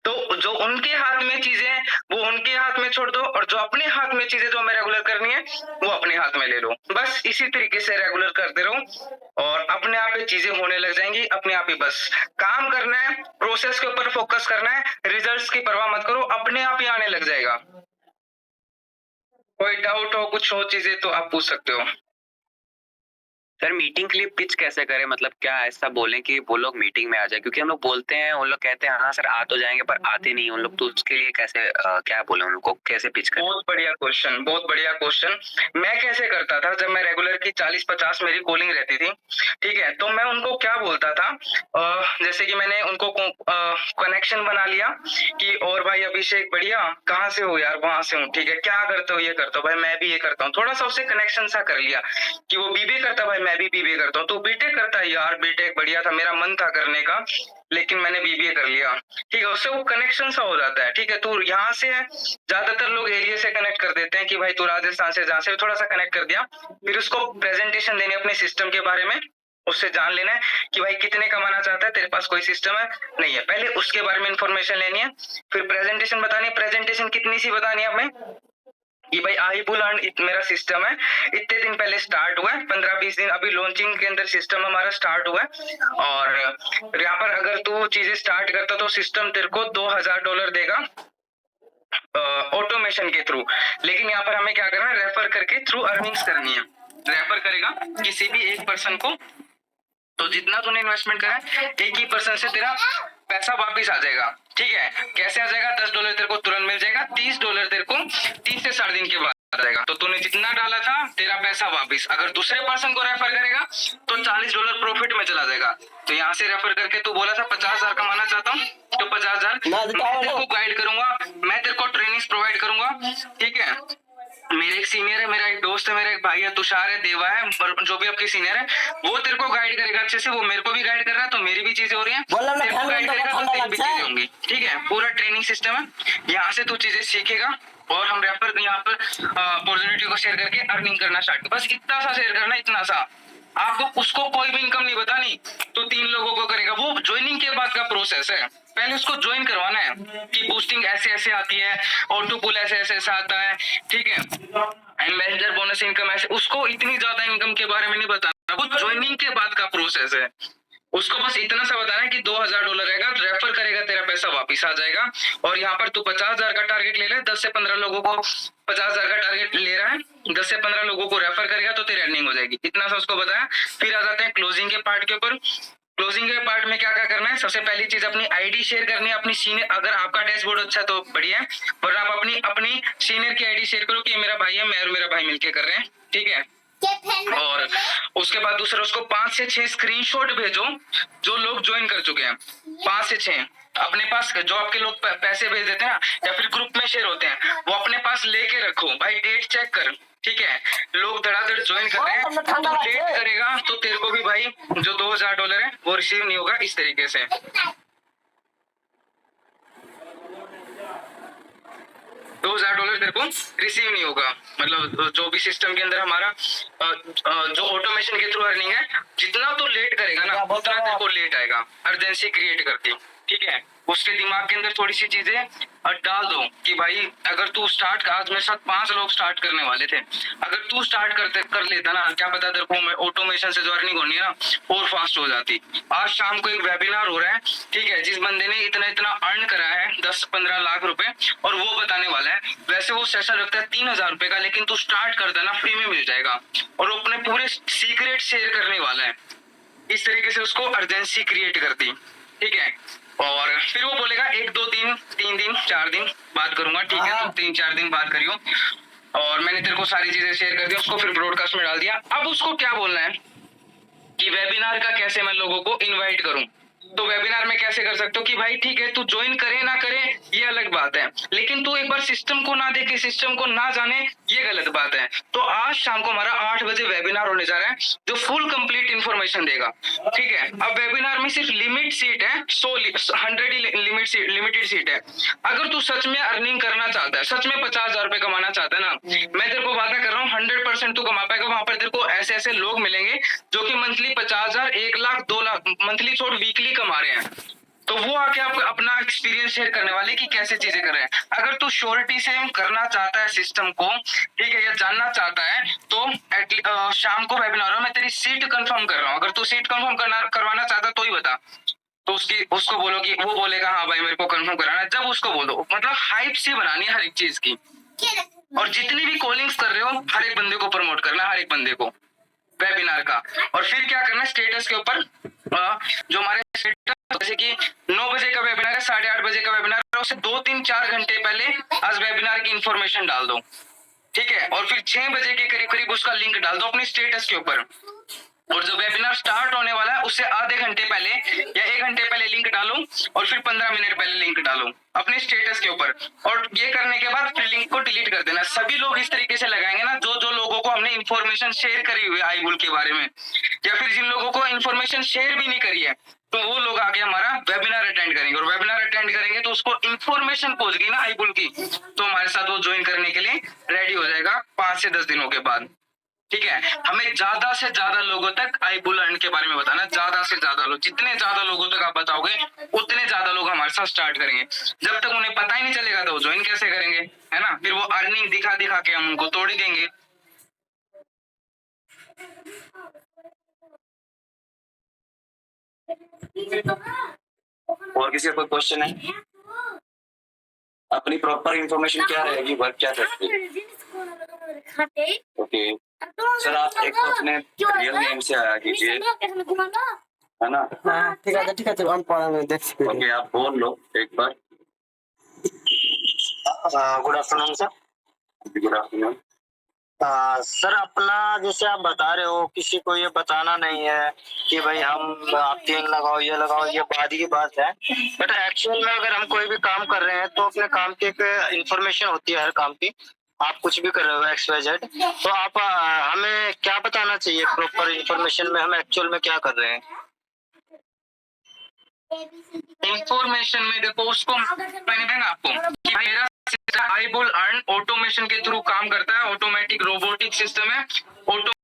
तो जो उनके हाथ में चीजें हैं वो उनके हाथ में छोड़ दो, और जो अपने हाथ में चीजें जो हमें रेगुलर करनी है वो अपने हाथ में ले लो। बस इसी तरीके से रेगुलर करते रहो और अपने आप ही चीजें होने लग जाएंगी, अपने आप ही। बस काम करना है, प्रोसेस के ऊपर फोकस करना है, रिजल्ट्स की परवाह मत करो, अपने आप ही आने लग जाएगा। कोई डाउट हो, कुछ हो चीजें, तो आप पूछ सकते हो। सर मीटिंग के लिए पिच कैसे करें, मतलब क्या ऐसा बोलें कि वो लोग मीटिंग में आ जाए? क्योंकि हम लोग बोलते हैं, उन लोग कहते हैं हाँ सर आ तो जाएंगे, पर आते नहीं उन लोग। तो उसके लिए कैसे क्या बोले उन लोग को, कैसे पिच करें? बहुत बढ़िया क्वेश्चन, बहुत बढ़िया क्वेश्चन। मैं कैसे करता था, जब मैं रेगुलर की 40-50 मेरी कॉलिंग रहती थी, ठीक है, तो मैं उनको क्या बोलता था, जैसे कि मैंने उनको कनेक्शन बना लिया कि और भाई अभिषेक बढ़िया, कहाँ से हो यार, वहां से हूँ, ठीक है, क्या करते हो, ये करता हूँ भाई, मैं भी ये करता हूँ। थोड़ा सा उससे कनेक्शन सा कर लिया कि वो बीबीए करता भाई, मैं भी बीबीए करता हूँ, तो बीटेक करता है यार, बीटेक बढ़िया था, मेरा मन था करने का, लेकिन मैंने बीबीए कर लिया, ठीक है। उससे वो कनेक्शन सा हो जाता है, ठीक है। तू यहाँ से है, ज्यादातर लोग एरिया से कनेक्ट कर देते हैं कि भाई तू राजस्थान से, जहाँ से थोड़ा सा कनेक्ट कर दिया, फिर उसको प्रेजेंटेशन देने अपने सिस्टम के बारे में, उससे जान लेना है कि भाई कितने कमाना चाहता है, तेरे पास कोई सिस्टम है नहीं है, पहले उसके बारे में इंफॉर्मेशन लेनी है, फिर प्रेजेंटेशन बतानी है। प्रेजेंटेशन कितनी सी बतानी है हमें कि भाई आईबुल मेरा सिस्टम है, इतने दिन पहले स्टार्ट हुआ है, 15-20 दिन अभी लॉन्चिंग के अंदर सिस्टम हमारा स्टार्ट हुआ है। और यहाँ पर अगर तू चीजें स्टार्ट करता तो सिस्टम तेरे को $2000 देगा ऑटोमेशन के थ्रू। लेकिन यहाँ पर हमें क्या करना है, रेफर करके थ्रू अर्निंग्स करनी है। रेफर करेगा किसी भी एक पर्सन को, तो जितना तूने इन्वेस्टमेंट करा है, एक ही पर्सन से तेरा पैसा वापस आ जाएगा, ठीक है। कैसे आ जाएगा, $10 तेरे को तुरंत मिल जाएगा, $30 तेरे को 30 से 60 दिन के बाद आ जाएगा। तो तूने जितना डाला था तेरा पैसा वापस। अगर दूसरे पर्सन को रेफर करेगा तो $40 प्रॉफिट में चला जाएगा। तो यहाँ से रेफर करके तू बोला था 50,000 कमाना चाहता हूँ, तो 50,000 मैं तेरे को गाइड करूंगा, मैं तेरे को ट्रेनिंग प्रोवाइड करूंगा, ठीक है। मेरे एक सीनियर है, मेरा एक दोस्त है, मेरा एक भाई है, तुषार है, देवा है, जो भी आपके सीनियर है, वो तेरे को गाइड करेगा अच्छे से। वो मेरे को भी गाइड कर रहा है, तो मेरी भी चीजें हो रही हैं, तेरे को गाइड करेगा तो तेरी भी चीजें होंगी, ठीक है। पूरा ट्रेनिंग सिस्टम है, यहाँ से तू चीजें सीखेगा और हम रेफर यहाँ पर अपॉर्चुनिटी को शेयर करके अर्निंग करना स्टार्ट। बस इतना सा शेयर करना, इतना सा। आपको उसको कोई भी इनकम नहीं बतानी, तो 3 लोगों को करेगा। वो ज्वाइनिंग के बाद का प्रोसेस है, पहले उसको ज्वाइन करवाना है कि बूस्टिंग ऐसे ऐसे आती है, ऑटो पुल ऐसे ऐसे आता है, ठीक है, एम्बेसडर बोनस इनकम ऐसे। उसको इतनी ज्यादा इनकम के बारे में नहीं बताना, वो ज्वाइनिंग के बाद का प्रोसेस है। उसको बस इतना सा बताना है कि $2000 रहेगा, रेफर करेगा, तेरा पैसा वापिस आ जाएगा। और यहाँ पर तू 50,000 का टारगेट ले ले, 10 से 15 लोगों को 50,000 का टारगेट ले रहा है, 10 से 15 लोगों को रेफर करेगा तो तेरी अर्निंग हो जाएगी। इतना सा उसको बताया। फिर आ जाते हैं क्लोजिंग के पार्ट के ऊपर। क्लोजिंग के पार्ट में क्या क्या करना है, सबसे पहली चीज अपनी आईडी शेयर करनी है अपनी सीनियर, अगर आपका डैशबोर्ड अच्छा है तो बढ़िया है, वरना आप अपनी अपनी सीनियर की आईडी शेयर करो कि ये मेरा भाई है, मैं और मेरा भाई मिलके कर रहे हैं, ठीक है। और उसके बाद दूसरा उसको 5 से 6 स्क्रीनशॉट भेजो जो लोग ज्वाइन कर चुके हैं, 5 से 6 अपने पास, जो आपके लोग पैसे भेज देते हैं ना या फिर ग्रुप में शेयर होते हैं, वो अपने पास लेके रखो भाई, डेट चेक कर, ठीक है। लोग धड़ाधड़ ज्वाइन कर रहे हैं, तो लेट करेगा तो तेरे को भी भाई जो $2000 है वो रिसीव नहीं होगा, इस तरीके से। $2000 तेरे को रिसीव नहीं होगा, मतलब जो भी सिस्टम के अंदर हमारा जो ऑटोमेशन के थ्रू अर्निंग है, जितना तो लेट करेगा ना उतना तेरे को लेट आएगा, अर्जेंसी क्रिएट करके, ठीक है। उसके दिमाग के अंदर थोड़ी सी चीजें डाल दो कि भाई अगर तू स्टार्ट, आज मेरे साथ 5 लोग स्टार्ट करने वाले थे, अगर तू स्टार्ट कर लेता ना, क्या पता तेरे को ऑटोमेशन से जो अर्निंग होनी है ना और फास्ट हो जाती। आज शाम को एक वेबिनार हो रहा है, ठीक है, जिस बंदे ने इतना इतना अर्न करा है 10-15 लाख रुपए, और वो बताने वाला है। वैसे वो सेशन रखता है 3000 रुपए का, लेकिन तू स्टार्ट कर देना फ्री में मिल जाएगा, और वो अपने पूरे सीक्रेट शेयर करने वाला है। इस तरीके से उसको अर्जेंसी क्रिएट कर दी, ठीक है। और फिर वो बोलेगा 1 2 3 दिन 4 दिन बात करूंगा, ठीक है, तो 3-4 दिन बात करियो, और मैंने तेरे को सारी चीजें शेयर कर दी, उसको फिर ब्रॉडकास्ट में डाल दिया। अब उसको क्या बोलना है कि वेबिनार का कैसे मैं लोगों को इनवाइट करूं, तो वेबिनार में कैसे कर सकते हो कि भाई ठीक है तू ज्वाइन करे ना करे ये अलग बात है, लेकिन तू एक बार सिस्टम को ना देखे, सिस्टम को ना जाने, ये गलत बात है। तो आज शाम को हमारा 8 बजे वेबिनार होने जा रहा है जो फुल कंप्लीट इंफॉर्मेशन देगा, ठीक है। अब वेबिनार में सिर्फ लिमिट सीट है, 100 ही लिमिटेड सीट है। अगर तू सच में अर्निंग करना चाहता है, सच में 50,000 रुपए कमाना चाहता है ना, मैं तेरे को वादा कर रहा हूँ 100% तू कमा पाएगा। वहां पर तेरे को ऐसे ऐसे लोग मिलेंगे जो कि मंथली 50,000, 1 लाख, 2 लाख, मंथली छोड़ वीकली कमा रहे हैं, तो वो आके आप अपना एक्सपीरियंस शेयर करने वाले कि कैसे चीजें कर रहे हैं। अगर तू श्योरिटी से करना चाहता है सिस्टम को, ठीक है, या जानना चाहता है, तो शाम को वेबिनार में मैं तेरी सीट कंफर्म कर रहा हूँ। अगर तू सीट कंफर्म करवाना चाहता है तो ही बता, तो उसको बोलो कि वो बोलेगा हाँ भाई मेरे को कंफर्म कराना है, जब उसको बोलो, मतलब हाइप सी बनानी है हर एक चीज की। और जितनी भी कॉलिंग्स कर रहे हो हर एक बंदे को प्रमोट करना, हर एक बंदे को वेबिनार का। और फिर क्या करना है स्टेटस के ऊपर, जो हमारे स्टेटस, जैसे कि 9 बजे का वेबिनार है, 8:30 बजे का वेबिनार है, उससे 2-3-4 घंटे पहले आज वेबिनार की इंफॉर्मेशन डाल दो, ठीक है। और फिर 6 बजे के करीब करीब उसका लिंक डाल दो अपने स्टेटस के ऊपर, और जो वेबिनार स्टार्ट होने वाला है उससे आधे घंटे पहले या 1 घंटे पहले लिंक डालो, और फिर 15 मिनट पहले लिंक डालो अपने स्टेटस के ऊपर। और ये करने के बाद फिर लिंक को डिलीट कर देना। सभी लोग इस तरीके से लगाएंगे ना, जो जो लोगों को हमने इन्फॉर्मेशन शेयर करी हुई है आईबुल के बारे में, या फिर जिन लोगों को इन्फॉर्मेशन शेयर भी नहीं करी है, तो वो लोग आगे हमारा वेबिनार अटेंड करेंगे, और वेबिनार अटेंड करेंगे तो उसको इन्फॉर्मेशन पहुंच गई ना आईबुल की, तो हमारे साथ वो ज्वाइन करने के लिए रेडी हो जाएगा 5 से 10 दिनों के बाद, ठीक है। हमें ज्यादा से ज्यादा लोगों तक आईबुल अर्न के बारे में बताना, ज्यादा से ज्यादा लोग, जितने ज्यादा लोगों तक आप बताओगे उतने ज्यादा लोग हमारे साथ स्टार्ट करेंगे। जब तक उन्हें पता ही नहीं चलेगा तो वो ज्वाइन कैसे करेंगे, है ना। फिर वो अर्निंग दिखा दिखा के हम उनको तोड़ ही देंगे। और किसी का कोई क्वेश्चन है? अपनी प्रॉपर इंफॉर्मेशन क्या रहेगी, वर्क क्या करती है? ओके सर, आप एक तो अपने रियल नेम से आया कीजिए, है ना। हाँ ठीक है तो हम पढ़ा में देख सकते हैं। ओके आप बोल लो एक बार। Good afternoon sir. Good afternoon. Sir अपना जैसे आप बता रहे हो किसी को ये बताना नहीं है कि भाई हम आप 3 लगाओ ये लगाओ, ये बाद की बात है, बट एक्चुअल में अगर हम कोई भी काम कर रहे हैं तो अपने काम की एक इंफॉर्मेशन होती है हर काम की। आप कुछ भी कर रहे हो XYZ, तो आप हमें क्या बताना चाहिए प्रॉपर इंफॉर्मेशन में, हम एक्चुअल में क्या कर रहे हैं? इंफॉर्मेशन में देखो, उसको मैंने कहा ना आपको कि भाई मेरा आईबुल अर्न ऑटोमेशन के थ्रू काम करता है, ऑटोमेटिक रोबोटिक सिस्टम है, ऑटो